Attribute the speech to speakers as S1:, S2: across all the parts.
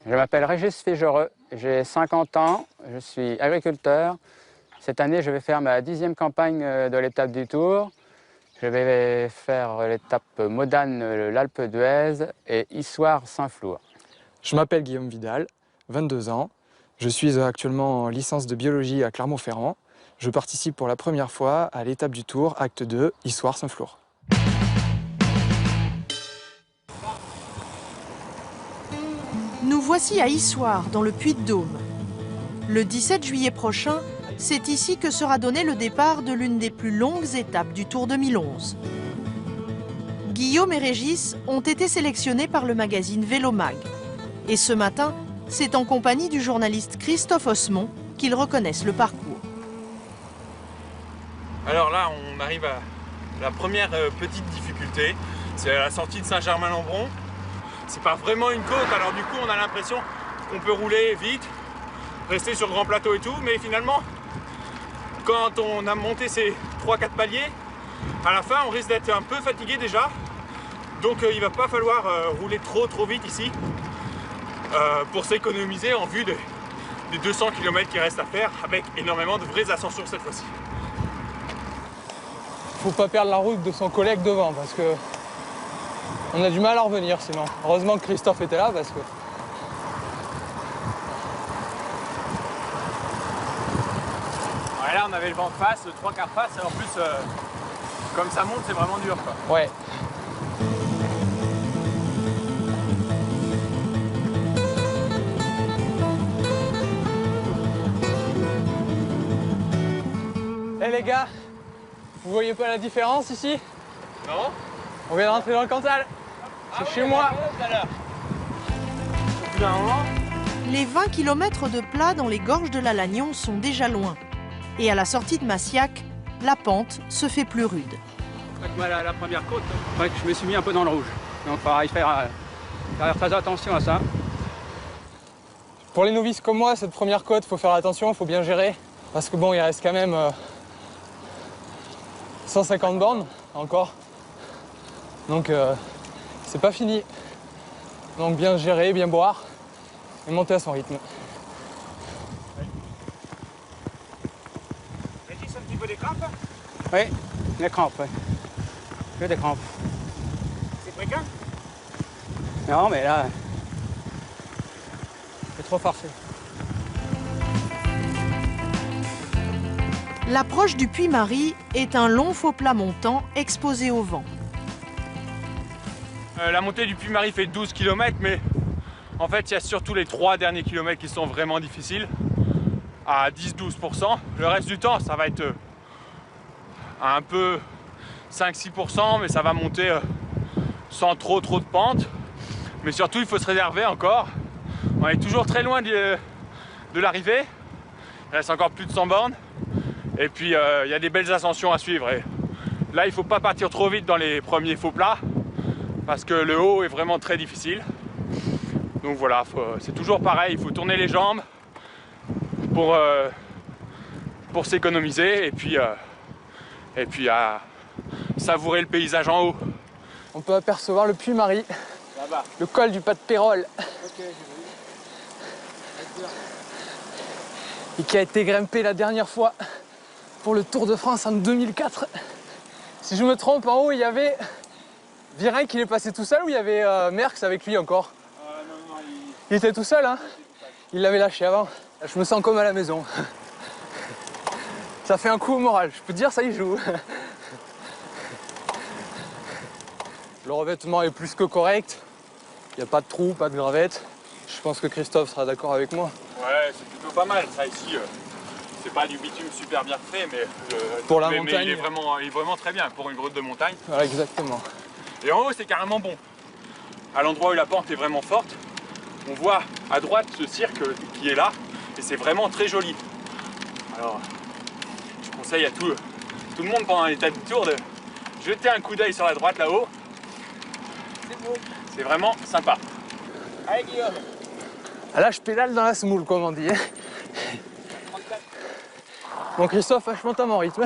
S1: Je m'appelle Régis Fégereux, j'ai 50 ans, je suis agriculteur. Cette année, je vais faire ma 10e campagne de l'étape du Tour. Je vais faire l'étape Modane-l'Alpe d'Huez et Issoire-Saint-Flour.
S2: Je m'appelle Guillaume Vidal, 22 ans. Je suis actuellement en licence de biologie à Clermont-Ferrand. Je participe pour la première fois à l'étape du Tour, acte 2, Issoire-Saint-Flour.
S3: Nous voici à Issoire, dans le Puy-de-Dôme. Le 17 juillet prochain, c'est ici que sera donné le départ de l'une des plus longues étapes du Tour 2011. Guillaume et Régis ont été sélectionnés par le magazine Vélomag. Et ce matin, c'est en compagnie du journaliste Christophe Osmond qu'ils reconnaissent le parcours.
S4: Alors là, on arrive à la première petite difficulté, c'est à la sortie de Saint-Germain-Lembron. C'est pas vraiment une côte, alors du coup on a l'impression qu'on peut rouler vite, rester sur grand plateau et tout, mais finalement, quand on a monté ces 3-4 paliers, à la fin on risque d'être un peu fatigué déjà, donc il va pas falloir rouler trop vite ici pour s'économiser en vue des 200 km qui restent à faire, avec énormément de vraies ascensions cette fois-ci.
S2: Faut pas perdre la route de son collègue devant parce que on a du mal à revenir sinon. Heureusement que Christophe était là parce que...
S4: Ouais, là on avait le vent de face, le 3/4 face, et en plus comme ça monte c'est vraiment dur quoi.
S2: Ouais. Eh les gars, vous voyez pas la différence ici?
S4: Non?
S2: On vient de rentrer dans le Cantal. C'est chez moi.
S4: Au bout d'un moment,
S3: Les 20 km de plat dans les gorges de la Lannion sont déjà loin. Et à la sortie de Massiac, la pente se fait plus rude.
S5: Moi, la première côte, je me suis mis un peu dans le rouge. Donc il faudra y faire très attention à ça.
S2: Pour les novices comme moi, cette première côte, faut faire attention, faut bien gérer. Parce que bon, il reste quand même 150 bornes encore. Donc c'est pas fini. Donc bien gérer, bien boire et monter à son rythme.
S4: Régis, un petit peu des crampes?
S5: Oui, des crampes, oui. J'ai des crampes.
S4: C'est fréquent?
S5: Non, mais là, c'est trop farcé.
S3: L'approche du Puy-Marie est un long faux plat montant exposé au vent.
S4: La montée du Puy-Marie fait 12 km, mais en fait, il y a surtout les 3 derniers kilomètres qui sont vraiment difficiles, à 10-12%. Le reste du temps, ça va être à un peu 5-6%, mais ça va monter sans trop de pente. Mais surtout, il faut se réserver encore. On est toujours très loin de l'arrivée. Il reste encore plus de 100 bornes. Et puis, il y a des belles ascensions à suivre. Et là, il ne faut pas partir trop vite dans les premiers faux plats, parce que le haut est vraiment très difficile. Donc voilà, c'est toujours pareil, il faut tourner les jambes pour s'économiser et puis à savourer le paysage en haut.
S2: On peut apercevoir le Puy-Marie,
S4: Là-bas.
S2: le col du Pas de Pérol. Et qui a été grimpé la dernière fois pour le Tour de France en 2004. Si je me trompe, en haut, il y avait Virenque qui est passé tout seul ou il y avait Merckx avec lui encore?
S4: Non,
S2: Il était tout seul, hein? Il l'avait lâché avant. Je me sens comme à la maison. Ça fait un coup au moral, je peux te dire, ça y joue. Le revêtement est plus que correct. Il n'y a pas de trou, pas de gravette. Je pense que Christophe sera d'accord avec moi.
S4: Ouais, c'est plutôt pas mal ça ici. C'est pas du bitume super bien fait, mais,
S2: Pour la
S4: mais
S2: montagne.
S4: il est vraiment très bien pour une route de montagne.
S2: Voilà, exactement.
S4: Et en haut, c'est carrément bon. À l'endroit où la pente est vraiment forte, on voit à droite ce cirque qui est là, et c'est vraiment très joli. Alors, je conseille à tout le monde pendant l'étape du Tour de jeter un coup d'œil sur la droite là-haut. C'est beau. C'est vraiment sympa. Allez Guillaume.
S2: Ah là, je pédale dans la semoule, comme on dit. Bon, Christophe, je monte à mon rythme.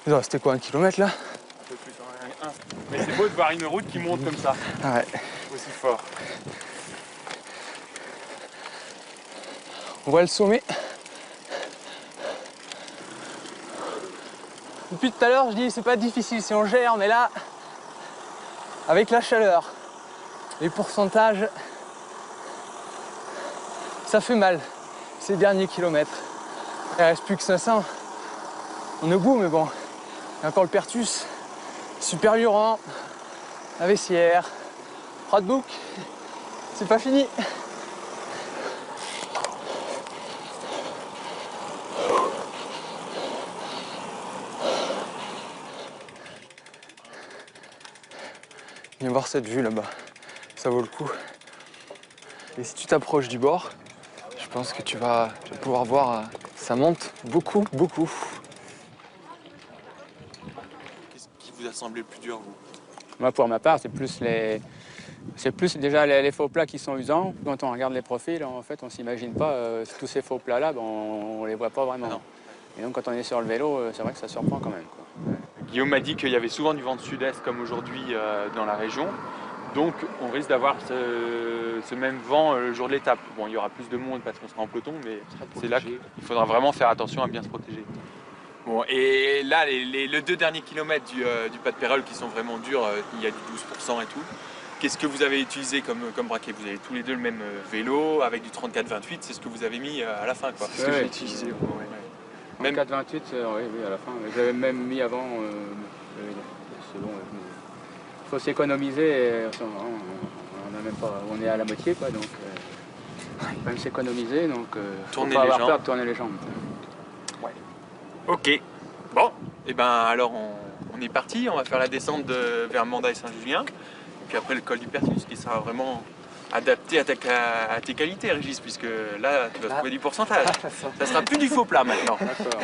S2: Il restait quoi, 1 kilomètre là?
S4: Un peu plus, hein, un. Mais c'est beau de voir une route qui monte comme ça.
S2: Ah ouais.
S4: Faut
S2: c'est fort. On voit le sommet. Depuis tout à l'heure, je dis c'est pas difficile si on gère, mais là, avec la chaleur, les pourcentages, ça fait mal ces derniers kilomètres. Il reste plus que 500. On est au bout, mais bon. Il y a encore le Pertus, Super Lioran, la Vessière, Radbouc. C'est pas fini. Viens voir cette vue là-bas, ça vaut le coup. Et si tu t'approches du bord, je pense que tu vas pouvoir voir, ça monte beaucoup, beaucoup.
S4: Qu'est-ce qui vous a semblé le plus dur, vous?
S1: Moi, pour ma part, c'est plus déjà les faux plats qui sont usants. Quand on regarde les profils, en fait, on s'imagine pas tous ces faux plats-là, on les voit pas vraiment.
S4: Non.
S1: Et donc, quand on est sur le vélo, c'est vrai que ça surprend quand même, quoi.
S4: Guillaume m'a dit qu'il y avait souvent du vent de sud-est comme aujourd'hui dans la région. Donc on risque d'avoir ce même vent le jour de l'étape. Bon, il y aura plus de monde parce qu'on sera en peloton, mais c'est là qu'il faudra vraiment faire attention à bien se protéger. Bon, et là, les 2 derniers kilomètres du pas de Pérol qui sont vraiment durs, il y a du 12% et tout. Qu'est-ce que vous avez utilisé comme braquet? Vous avez tous les deux le même vélo avec du 34-28, c'est ce que vous avez mis à la fin, quoi.
S2: C'est ce que j'ai utilisé. Ouais.
S1: Même 4,28, oui, à la fin. J'avais même mis avant. C'est bon. Il faut s'économiser. On est à la moitié, quoi. Donc, il faut même s'économiser. Donc, faut pas avoir peur de tourner les jambes.
S4: Ouais. Ok. Bon. Et ben alors on est parti. On va faire la descente vers Mandat-Saint-Julien. Et puis après le col du Pertus, qui sera vraiment adapté à tes qualités, Régis, puisque là, tu vas trouver du pourcentage. Ça sera plus du faux plat maintenant.
S1: D'accord.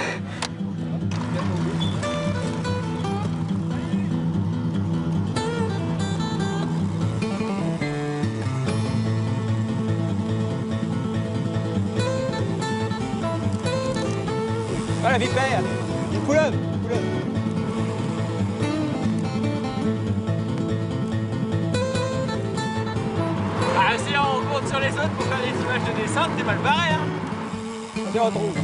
S2: Voilà, vipère, du pull-up.
S4: Ah, si on compte sur les autres pour faire des images de descente, t'es mal barré, hein.
S2: On se retrouve.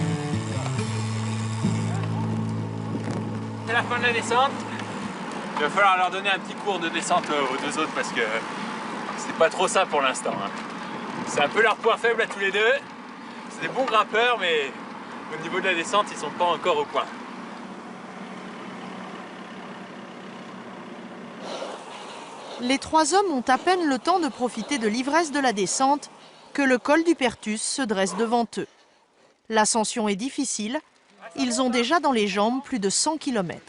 S4: C'est la fin de la descente. Il va falloir leur donner un petit cours de descente aux 2 autres parce que c'est pas trop ça pour l'instant, hein. C'est un peu leur point faible à tous les deux. C'est des bons grimpeurs, mais au niveau de la descente, ils sont pas encore au point.
S3: Les 3 hommes ont à peine le temps de profiter de l'ivresse de la descente que le col du Pertus se dresse devant eux. L'ascension est difficile, ils ont déjà dans les jambes plus de 100 km.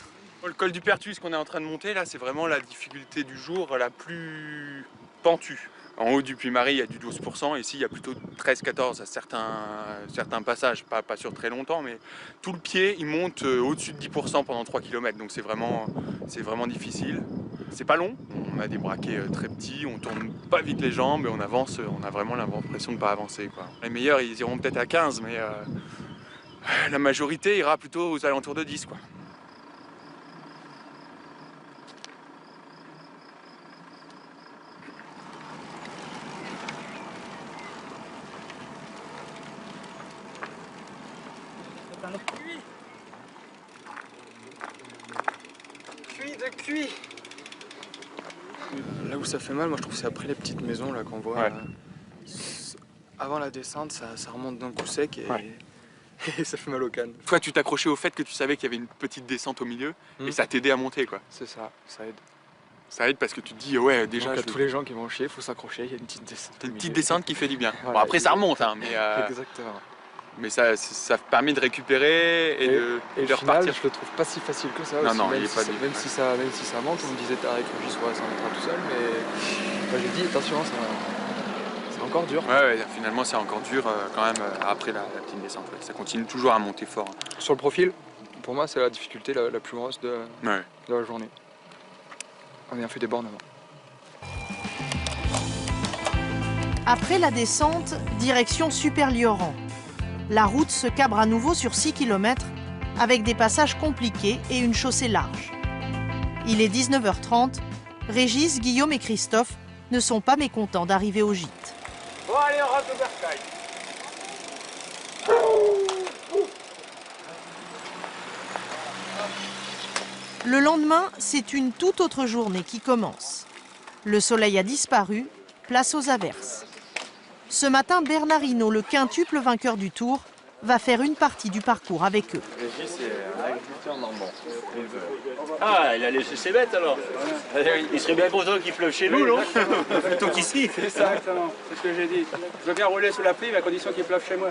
S4: Le col du Pertus qu'on est en train de monter, là, c'est vraiment la difficulté du jour la plus pentue. En haut du Puy-Marie, il y a du 12%, ici il y a plutôt 13-14 à certains passages, pas sur très longtemps, mais tout le pied, il monte au-dessus de 10% pendant 3 km, donc c'est vraiment difficile. C'est pas long, on a des braquets très petits, on tourne pas vite les jambes et on avance, on a vraiment l'impression de ne pas avancer, quoi. Les meilleurs, ils iront peut-être à 15, mais la majorité ira plutôt aux alentours de 10, quoi.
S2: Cuit. Là où ça fait mal, moi je trouve que c'est après les petites maisons là qu'on voit.
S4: Ouais.
S2: Avant la descente, ça remonte d'un coup sec et ça fait mal aux cannes.
S4: Toi, tu t'accrochais au fait que tu savais qu'il y avait une petite descente au milieu et ça t'aidait à monter, quoi.
S2: C'est ça, ça aide.
S4: Ça aide parce que tu te dis, ouais, déjà.
S2: Donc, à tous les gens qui vont chier, il faut s'accrocher, il y a une petite descente.
S4: Une petite descente qui fait du bien.
S2: Voilà,
S4: Bon, après, ça remonte, hein, mais.
S2: Exactement.
S4: Mais ça permet de récupérer et de
S2: final,
S4: repartir.
S2: je le trouve pas si facile que ça.
S4: Non,
S2: aussi,
S4: non,
S2: même
S4: il est
S2: si
S4: pas
S2: ça,
S4: dur,
S2: même,
S4: ouais.
S2: si ça monte, on me disait avec Régis, ouais, ça mettra tout seul, mais j'ai dit attention, c'est encore dur.
S4: Ouais, finalement, c'est encore dur quand même après la petite descente. Ouais. Ça continue toujours à monter fort.
S2: Sur le profil, pour moi, c'est la difficulté la plus grosse de
S4: Ouais.
S2: la journée. On a fait des bornes avant.
S3: Après la descente, direction Super Lioran. La route se cabre à nouveau sur 6 km avec des passages compliqués et une chaussée large. Il est 19h30, Régis, Guillaume et Christophe ne sont pas mécontents d'arriver au gîte.
S4: Bon, allez, on rentre au bercail.
S3: Le lendemain, c'est une toute autre journée qui commence. Le soleil a disparu, place aux averses. Ce matin, Bernard Hinault, le quintuple vainqueur du Tour, va faire une partie du parcours avec eux.
S6: Régis, c'est un agriculteur normand.
S7: Ah, il a laissé ses bêtes alors. Il serait bien content qu'il pleuve chez nous, non? Plutôt qu'ici.
S5: C'est ça, exactement. C'est ce que j'ai dit. Je veux bien rouler sous la pluie, mais à condition qu'il pleuve chez moi.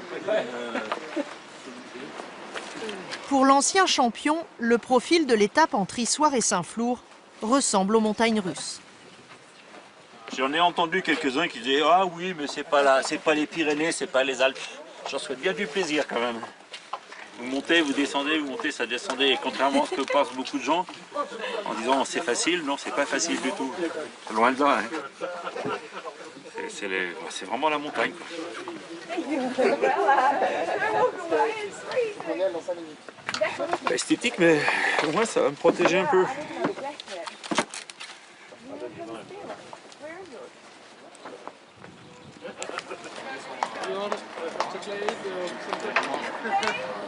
S3: Pour l'ancien champion, le profil de l'étape entre Issoire et Saint-Flour ressemble aux montagnes russes.
S7: J'en ai entendu quelques-uns qui disaient ah oui, mais c'est pas les Pyrénées, c'est pas les Alpes. J'en souhaite bien du plaisir quand même. Vous montez, vous montez, ça descendait. Et contrairement à ce que pensent beaucoup de gens, en disant c'est facile, non, c'est pas facile du tout. Loin de là. Hein. C'est vraiment la montagne. Quoi. Pas esthétique, mais au moins ça va me protéger un peu.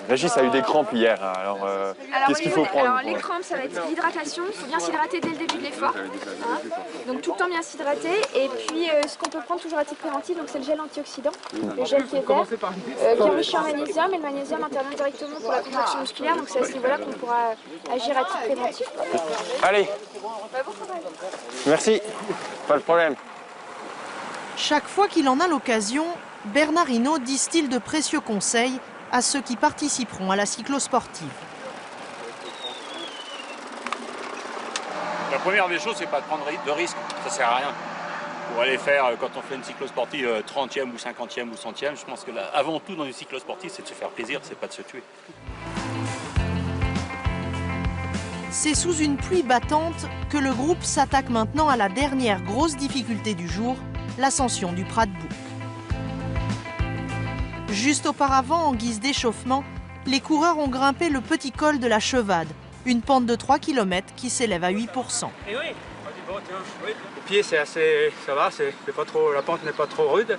S6: Régis a eu des crampes hier, alors qu'est-ce qu'il faut prendre?
S8: Alors les crampes, ça va être l'hydratation. Il faut bien s'hydrater dès le début de l'effort. Hein. Donc tout le temps bien s'hydrater. Et puis ce qu'on peut prendre toujours à titre préventif, donc c'est le gel antioxydant, le gel qui est vert, qui est riche en magnésium. Et le magnésium intervient directement pour la contraction musculaire. Donc c'est à ce niveau-là qu'on pourra agir à titre préventif.
S6: Allez, merci, pas de problème.
S3: Chaque fois qu'il en a l'occasion, Bernard Hinault distille de précieux conseils à ceux qui participeront à la cyclosportive.
S7: La première des choses, c'est pas de prendre de risques, ça sert à rien. Pour aller faire, quand on fait une cyclosportive 30e ou 50e ou 100e, je pense que là, avant tout dans une cyclosportive, c'est de se faire plaisir, c'est pas de se tuer.
S3: C'est sous une pluie battante que le groupe s'attaque maintenant à la dernière grosse difficulté du jour, l'ascension du Prat de Bouc. Juste auparavant, en guise d'échauffement, les coureurs ont grimpé le petit col de la Chevade, une pente de 3 km qui s'élève à 8%.
S5: Et oui, bon, tiens, oui. Le pied, c'est assez, ça va, c'est pas trop, la pente n'est pas trop rude.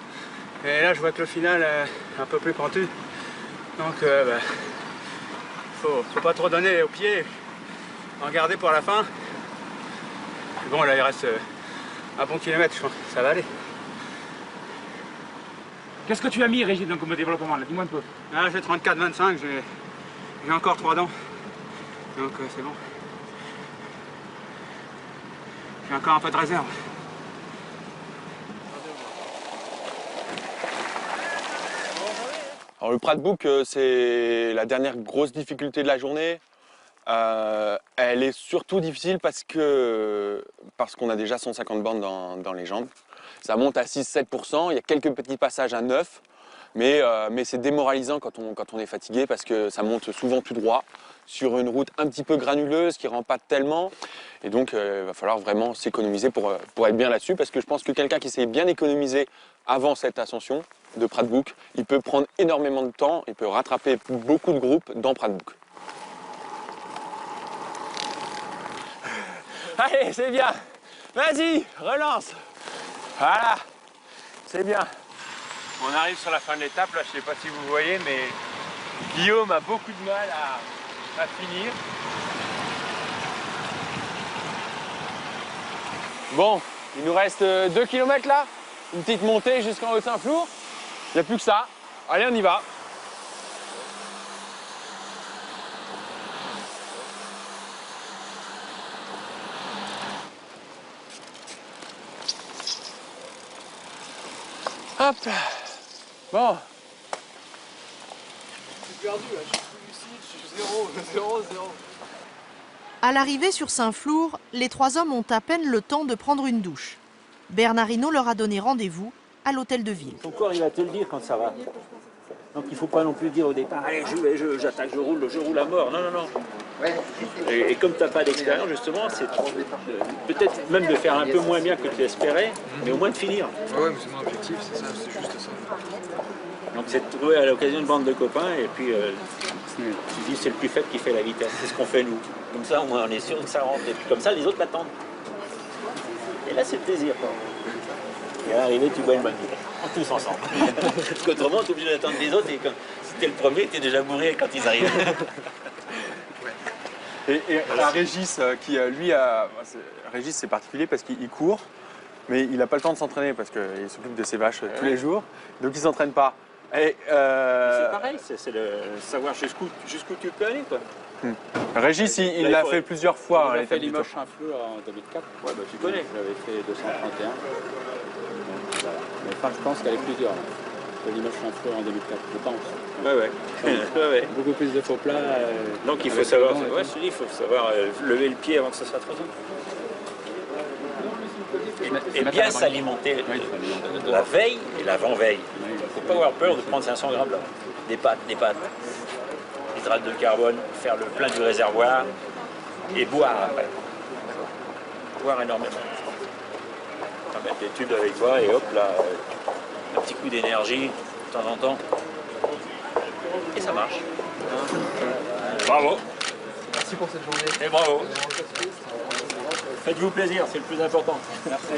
S5: Et là, je vois que le final est un peu plus pentu. Donc, faut pas trop donner au pied, en garder pour la fin. Et bon, là, il reste un bon kilomètre, je pense, ça va aller.
S9: Qu'est-ce que tu as mis, Régis, donc, comme développement? Dis-moi un peu.
S5: Là, j'ai 34-25, j'ai encore 3 dents. Donc, c'est bon. J'ai encore un peu de réserve.
S6: Alors le Prat de Bouc, c'est la dernière grosse difficulté de la journée. Elle est surtout difficile parce qu'on a déjà 150 bornes dans les jambes. Ça monte à 6-7%, il y a quelques petits passages à 9, mais c'est démoralisant quand on est fatigué parce que ça monte souvent tout droit sur une route un petit peu granuleuse qui ne rend pas tellement. Et donc il va falloir vraiment s'économiser pour être bien là-dessus, parce que je pense que quelqu'un qui s'est bien économisé avant cette ascension de Prat de Bouc, il peut prendre énormément de temps, il peut rattraper beaucoup de groupes dans Prat de Bouc.
S2: Allez, c'est bien. Vas-y, relance. Voilà, c'est bien.
S4: On arrive sur la fin de l'étape, là, je sais pas si vous voyez, mais Guillaume a beaucoup de mal à finir.
S2: Bon, il nous reste 2 km là, une petite montée jusqu'en haut de Saint-Flour. Il n'y a plus que ça. Allez, on y va. Hop. Bon. Je suis perdu là, je suis plus lucide, je suis 0.
S3: À l'arrivée sur Saint-Flour, les 3 hommes ont à peine le temps de prendre une douche. Bernard Hinault leur a donné rendez-vous à l'hôtel de ville.
S7: Ton corps, il va te le dire quand ça va. Donc il ne faut pas non plus dire au départ, allez, j'attaque, je roule à mort. Non, non, non. Et comme tu n'as pas d'expérience, justement, c'est peut-être même de faire un peu moins bien que tu espérais, mais au moins de finir.
S2: Ouais, mais c'est mon objectif, c'est ça, c'est juste ça.
S7: Donc c'est de trouver à l'occasion une bande de copains, et puis tu dis c'est le plus faible qui fait la vitesse, c'est ce qu'on fait nous. Comme ça, au moins, on est sûr que ça rentre, et puis comme ça, les autres l'attendent. Et là, c'est le plaisir. Quoi. Et à l'arrivée, tu bois une bonne bière. Tous ensemble. Parce qu'autrement, tu es obligé d'attendre les autres. Et quand, si tu es le premier, tu es déjà bourré quand ils arrivent.
S6: Et la Régis, qui lui Régis, c'est particulier parce qu'il court, mais il n'a pas le temps de s'entraîner parce qu'il s'occupe de ses vaches tous les jours, donc il ne s'entraîne pas.
S7: C'est pareil, c'est le savoir jusqu'où tu peux aller. Quoi.
S6: Régis, il l'a fait plusieurs fois.
S1: J'ai fait Limoges Saint-Flour en 2004.
S7: Ouais, bah, tu connais.
S1: J'avais fait 231. Mais enfin, je pense qu'elle est plus dure. Le Limoges Saint-Flour en 2004, je pense.
S7: Ouais.
S1: Beaucoup plus de faux plats.
S7: Donc il faut savoir, il faut savoir lever le pied avant que ça soit trop tôt. Et bien s'alimenter la veille et l'avant-veille. Il ne faut pas avoir peur de prendre 500 grammes là. Des pâtes. Hydrates de carbone, faire le plein du réservoir et boire après. Boire énormément. Mettre des tubes avec toi et hop là, un petit coup d'énergie de temps en temps. Et ça marche. Bravo.
S2: Merci pour cette journée.
S7: Et bravo. Faites-vous plaisir, c'est le plus important.
S2: Merci.